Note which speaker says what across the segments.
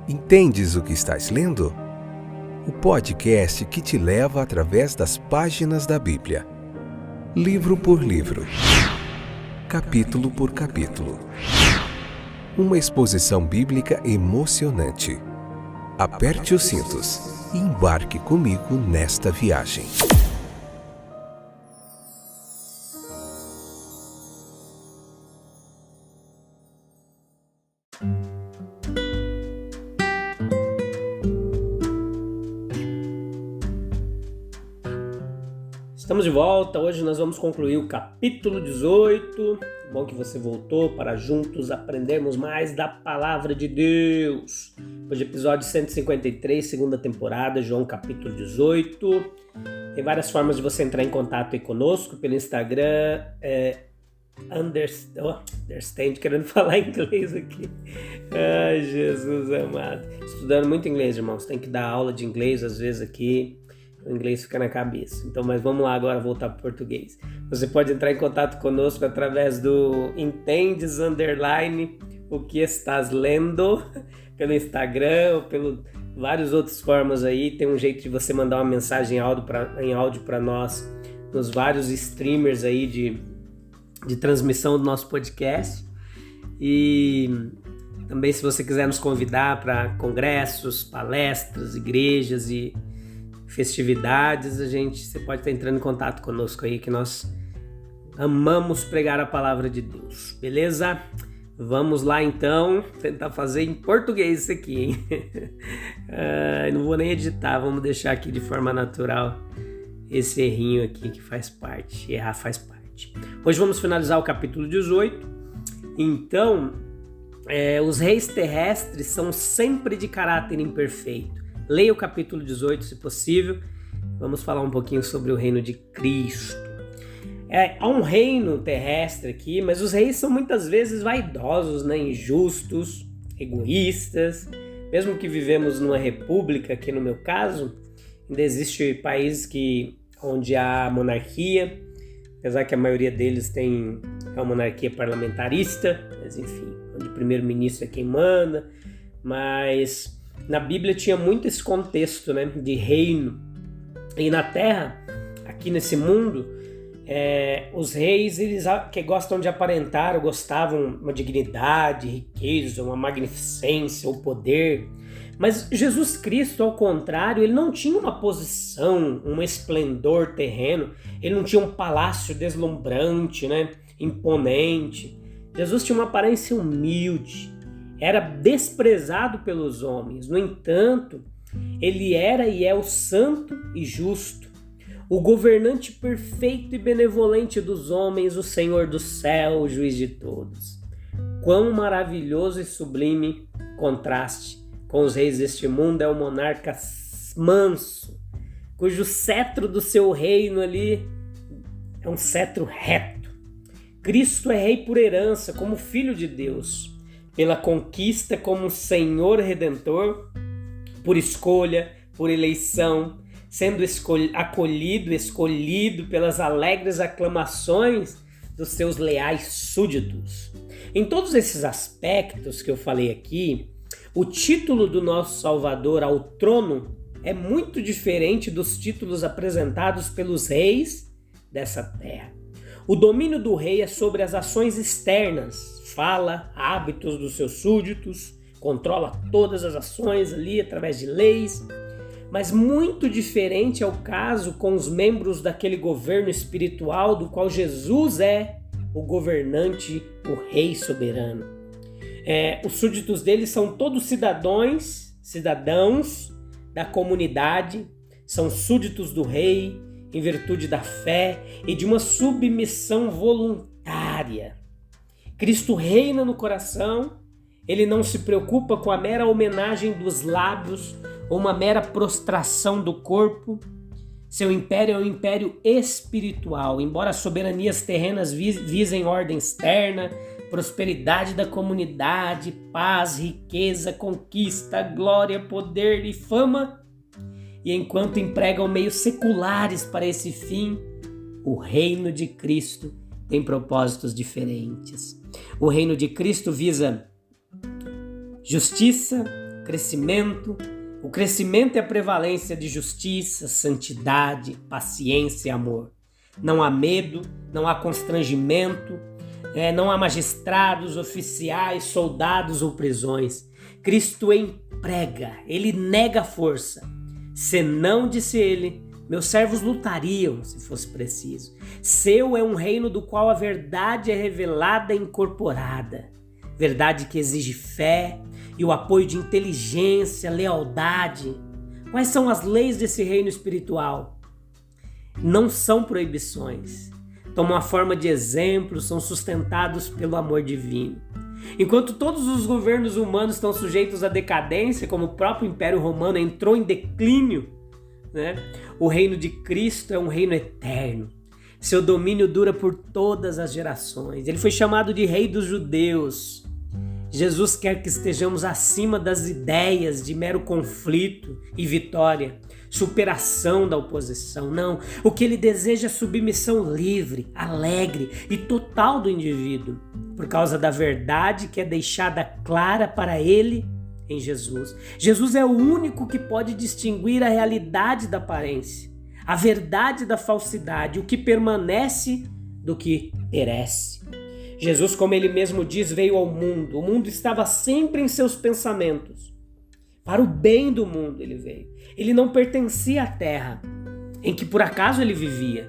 Speaker 1: Entendes o que estás lendo? O podcast que te leva através das páginas da Bíblia, livro por livro, capítulo por capítulo. Uma exposição bíblica emocionante. Aperte os cintos e embarque comigo nesta viagem.
Speaker 2: Estamos de volta, hoje nós vamos concluir o capítulo 18. Bom que você voltou para juntos aprendermos mais da Palavra de Deus. Hoje episódio 153, segunda temporada, João capítulo 18. Tem várias formas de você entrar em contato aí conosco, pelo Instagram, understand, querendo falar inglês aqui. Ai, Jesus amado. Estudando muito inglês, irmãos, tem que dar aula de inglês às vezes aqui. O inglês fica na cabeça. Então, mas vamos lá agora voltar para o português. Você pode entrar em contato conosco através do entendes _, o que estás lendo, pelo Instagram ou pelo várias outras formas aí. Tem um jeito de você mandar uma mensagem em áudio para nós nos vários streamers aí de transmissão do nosso podcast. E também, se você quiser nos convidar para congressos, palestras, igrejas e festividades, você pode estar entrando em contato conosco aí, que nós amamos pregar a palavra de Deus, beleza? Vamos lá então, tentar fazer em português isso aqui, hein? Não vou nem editar, vamos deixar aqui de forma natural esse errinho aqui que faz parte, errar faz parte. Hoje vamos finalizar o capítulo 18, então, os reis terrestres são sempre de caráter imperfeito. Leia o capítulo 18, se possível. Vamos falar um pouquinho sobre o reino de Cristo. Há um reino terrestre aqui, mas os reis são muitas vezes vaidosos, né? Injustos, egoístas. Mesmo que vivemos numa república, aqui no meu caso, ainda existem países onde há monarquia, apesar que a maioria deles é uma monarquia parlamentarista, mas enfim, onde o primeiro-ministro é quem manda, mas na Bíblia tinha muito esse contexto, né, de reino. E na Terra, aqui nesse mundo, os reis, eles que gostam de aparentar, ou gostavam uma dignidade, riqueza, uma magnificência, o poder. Mas Jesus Cristo, ao contrário, ele não tinha uma posição, um esplendor terreno. Ele não tinha um palácio deslumbrante, né, imponente. Jesus tinha uma aparência humilde. Era desprezado pelos homens. No entanto, ele era e é o santo e justo, o governante perfeito e benevolente dos homens, o Senhor do céu, o juiz de todos. Quão maravilhoso e sublime contraste com os reis deste mundo é o monarca manso, cujo cetro do seu reino ali é um cetro reto. Cristo é rei por herança, como filho de Deus, pela conquista como Senhor Redentor, por escolha, por eleição, sendo escolhido pelas alegres aclamações dos seus leais súditos. Em todos esses aspectos que eu falei aqui, o título do nosso Salvador ao trono é muito diferente dos títulos apresentados pelos reis dessa terra. O domínio do rei é sobre as ações externas, fala, hábitos dos seus súditos, controla todas as ações ali através de leis, mas muito diferente é o caso com os membros daquele governo espiritual do qual Jesus é o governante, o rei soberano. Os súditos dele são todos cidadãos da comunidade, são súditos do rei em virtude da fé e de uma submissão voluntária. Cristo reina no coração, ele não se preocupa com a mera homenagem dos lábios ou uma mera prostração do corpo. Seu império é um império espiritual, embora as soberanias terrenas visem ordem externa, prosperidade da comunidade, paz, riqueza, conquista, glória, poder e fama. E enquanto empregam meios seculares para esse fim, o reino de Cristo tem propósitos diferentes. O reino de Cristo visa justiça, crescimento. O crescimento é a prevalência de justiça, santidade, paciência e amor. Não há medo, não há constrangimento, não há magistrados, oficiais, soldados ou prisões. Cristo emprega, ele nega a força. Senão, disse ele, meus servos lutariam, se fosse preciso. Seu é um reino do qual a verdade é revelada e incorporada. Verdade que exige fé e o apoio de inteligência, lealdade. Quais são as leis desse reino espiritual? Não são proibições. Tomam a forma de exemplo, são sustentados pelo amor divino. Enquanto todos os governos humanos estão sujeitos à decadência, como o próprio Império Romano entrou em declínio, o reino de Cristo é um reino eterno. Seu domínio dura por todas as gerações. Ele foi chamado de Rei dos Judeus. Jesus quer que estejamos acima das ideias de mero conflito e vitória, superação da oposição. Não, o que ele deseja é submissão livre, alegre e total do indivíduo, por causa da verdade que é deixada clara para ele em Jesus. Jesus é o único que pode distinguir a realidade da aparência, a verdade da falsidade, o que permanece do que perece. Jesus, como ele mesmo diz, veio ao mundo. O mundo estava sempre em seus pensamentos. Para o bem do mundo ele veio. Ele não pertencia à terra em que por acaso ele vivia.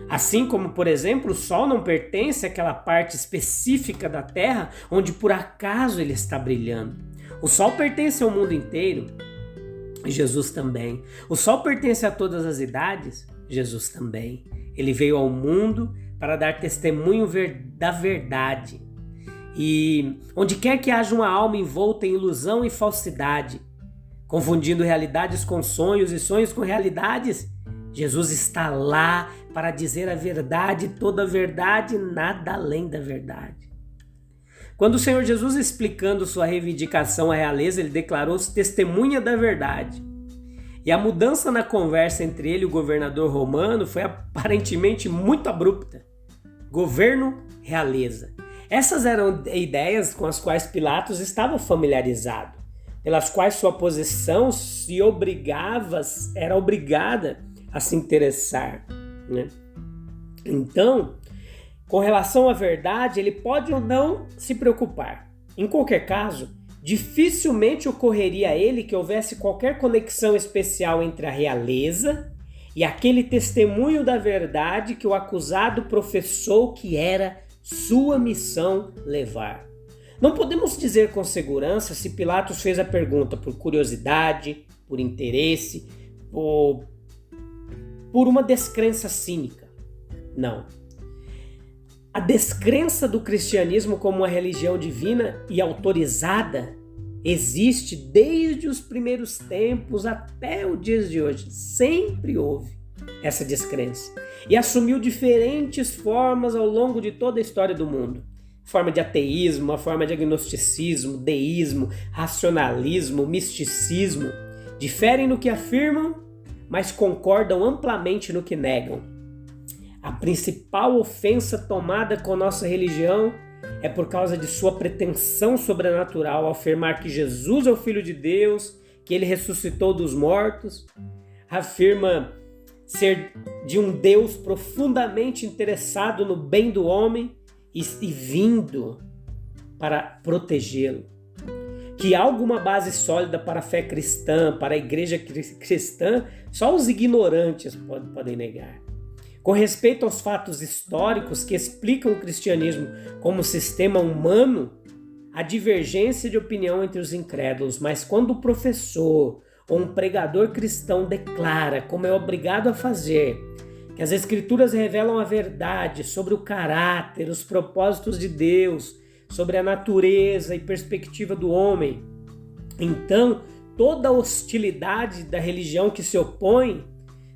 Speaker 2: Assim como, por exemplo, o sol não pertence àquela parte específica da terra onde por acaso ele está brilhando. O sol pertence ao mundo inteiro. Jesus também. O sol pertence a todas as idades. Jesus também. Ele veio ao mundo para dar testemunho da verdade. E onde quer que haja uma alma envolta em ilusão e falsidade, confundindo realidades com sonhos e sonhos com realidades, Jesus está lá para dizer a verdade, toda a verdade, nada além da verdade. Quando o Senhor Jesus, explicando sua reivindicação à realeza, ele declarou-se testemunha da verdade. E a mudança na conversa entre ele e o governador romano foi aparentemente muito abrupta. Governo, realeza. Essas eram ideias com as quais Pilatos estava familiarizado, pelas quais sua posição era obrigada a se interessar. Então, com relação à verdade, ele pode ou não se preocupar. Em qualquer caso, dificilmente ocorreria a ele que houvesse qualquer conexão especial entre a realeza e aquele testemunho da verdade que o acusado professou que era sua missão levar. Não podemos dizer com segurança se Pilatos fez a pergunta por curiosidade, por interesse ou por uma descrença cínica. Não. A descrença do cristianismo como uma religião divina e autorizada existe desde os primeiros tempos até os dias de hoje. Sempre houve essa descrença. E assumiu diferentes formas ao longo de toda a história do mundo. Forma de ateísmo, a forma de agnosticismo, deísmo, racionalismo, misticismo. Diferem no que afirmam, mas concordam amplamente no que negam. A principal ofensa tomada com nossa religião é por causa de sua pretensão sobrenatural ao afirmar que Jesus é o Filho de Deus, que ele ressuscitou dos mortos. Afirma ser de um Deus profundamente interessado no bem do homem e vindo para protegê-lo. Que há alguma base sólida para a fé cristã, para a igreja cristã, só os ignorantes podem negar. Com respeito aos fatos históricos que explicam o cristianismo como sistema humano, há divergência de opinião entre os incrédulos, mas quando o professor ou um pregador cristão declara, como é obrigado a fazer, que as Escrituras revelam a verdade sobre o caráter, os propósitos de Deus, sobre a natureza e perspectiva do homem, então toda a hostilidade da religião que se opõe,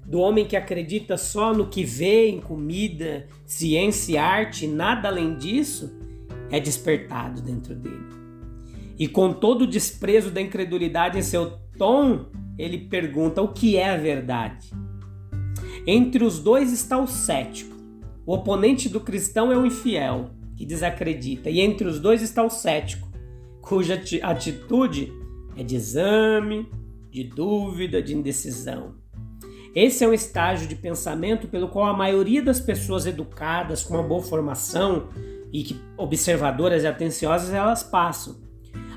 Speaker 2: do homem que acredita só no que vê em comida, ciência e arte, nada além disso, é despertado dentro dele. E com todo o desprezo da incredulidade em seu tom, ele pergunta o que é a verdade. Entre os dois está o cético. O oponente do cristão é o infiel, que desacredita. E entre os dois está o cético, cuja atitude é de exame, de dúvida, de indecisão. Esse é um estágio de pensamento pelo qual a maioria das pessoas educadas, com uma boa formação e que observadoras e atenciosas, elas passam.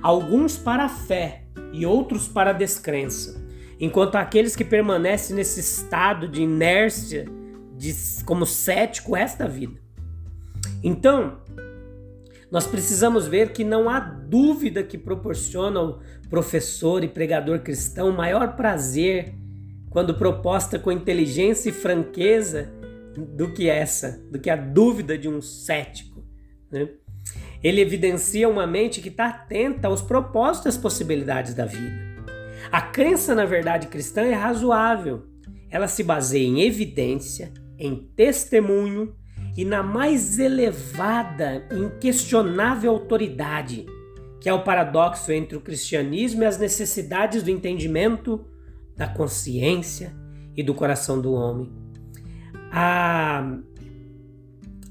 Speaker 2: Alguns para a fé e outros para a descrença, enquanto aqueles que permanecem nesse estado de inércia, como cético, esta vida. Então, nós precisamos ver que não há dúvida que proporciona ao professor e pregador cristão maior prazer quando proposta com inteligência e franqueza do que a dúvida de um cético, né? Ele evidencia uma mente que está atenta aos propósitos e às possibilidades da vida. A crença na verdade cristã é razoável. Ela se baseia em evidência, em testemunho e na mais elevada e inquestionável autoridade, que é o paradoxo entre o cristianismo e as necessidades do entendimento, da consciência e do coração do homem. A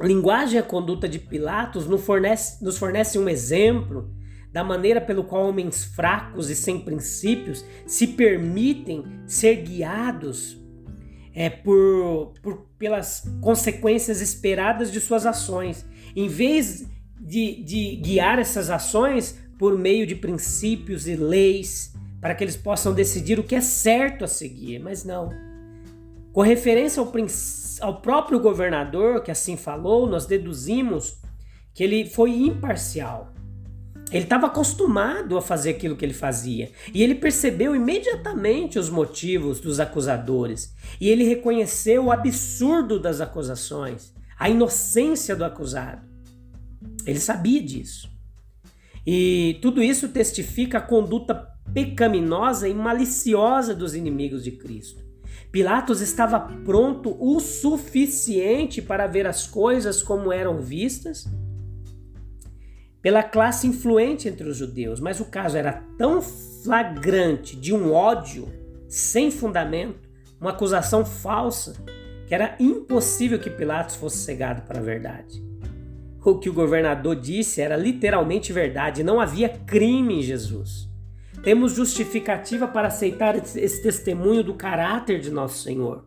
Speaker 2: linguagem e a conduta de Pilatos nos fornece um exemplo da maneira pelo qual homens fracos e sem princípios se permitem ser guiados pelas consequências esperadas de suas ações, em vez de guiar essas ações por meio de princípios e leis, para que eles possam decidir o que é certo a seguir, mas não. Com referência ao próprio governador, que assim falou, nós deduzimos que ele foi imparcial. Ele estava acostumado a fazer aquilo que ele fazia. E ele percebeu imediatamente os motivos dos acusadores. E ele reconheceu o absurdo das acusações, a inocência do acusado. Ele sabia disso. E tudo isso testifica a conduta pecaminosa e maliciosa dos inimigos de Cristo. Pilatos estava pronto o suficiente para ver as coisas como eram vistas pela classe influente entre os judeus, mas o caso era tão flagrante de um ódio sem fundamento, uma acusação falsa, que era impossível que Pilatos fosse cegado para a verdade. O que o governador disse era literalmente verdade, não havia crime em Jesus. Temos justificativa para aceitar esse testemunho do caráter de nosso Senhor.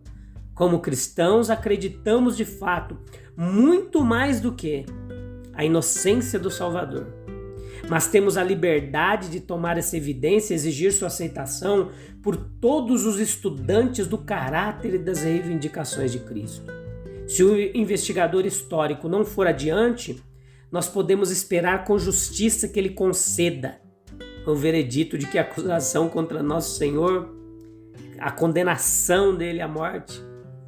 Speaker 2: Como cristãos, acreditamos de fato muito mais do que a inocência do Salvador. Mas temos a liberdade de tomar essa evidência e exigir sua aceitação por todos os estudantes do caráter e das reivindicações de Cristo. Se o investigador histórico não for adiante, nós podemos esperar com justiça que ele conceda o veredito de que a acusação contra nosso Senhor, a condenação dele à morte,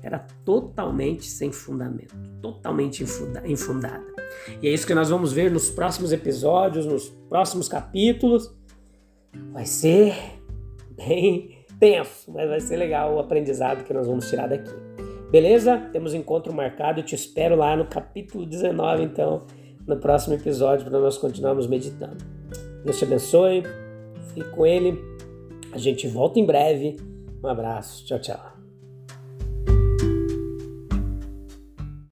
Speaker 2: era totalmente sem fundamento, totalmente infundada. E é isso que nós vamos ver nos próximos episódios, nos próximos capítulos. Vai ser bem tenso, mas vai ser legal o aprendizado que nós vamos tirar daqui. Beleza? Temos encontro marcado. Eu te espero lá no capítulo 19, então, no próximo episódio, para nós continuarmos meditando. Deus te abençoe. Fique com ele. A gente volta em breve. Um abraço. Tchau, tchau.